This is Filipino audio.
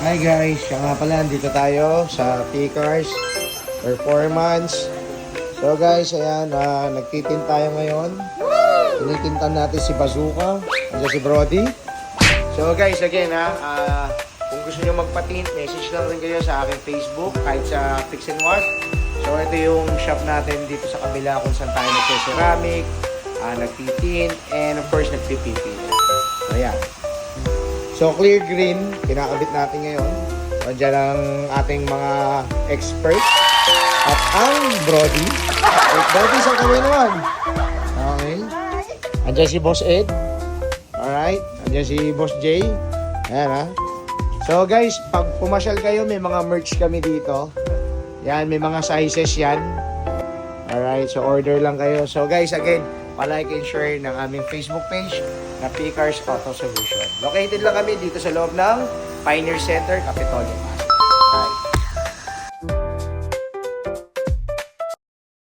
Hi guys, siya nga pala, dito tayo sa P-Cars Performance. So guys, ayan, nagtitin tayo ngayon. Tinitintan natin si Bazooka, andyan si Brody. So guys, again kung gusto nyo magpatint, message lang rin kayo sa aking Facebook, kahit sa Fix and Wash. So ito yung shop natin dito sa kabila kung saan tayo nagse-ceramic, nagtitint, and of course nagpipipin. So ayan. So, clear green, kinakabit natin ngayon. Andiyan ang ating mga expert. At ang Brody. Brody, sa kamay naman. Okay. Andiyan si Boss Ed. Alright. Andiyan si Boss J. Ayan ha. So guys, pag pumasyal kayo, may mga merch kami dito. Yan, may mga sizes yan. Alright, so order lang kayo. So guys, again, palike and share ng aming Facebook page na P-Cars Auto Solution. Located lang kami dito sa loob ng Pioneer Center, Capitolio.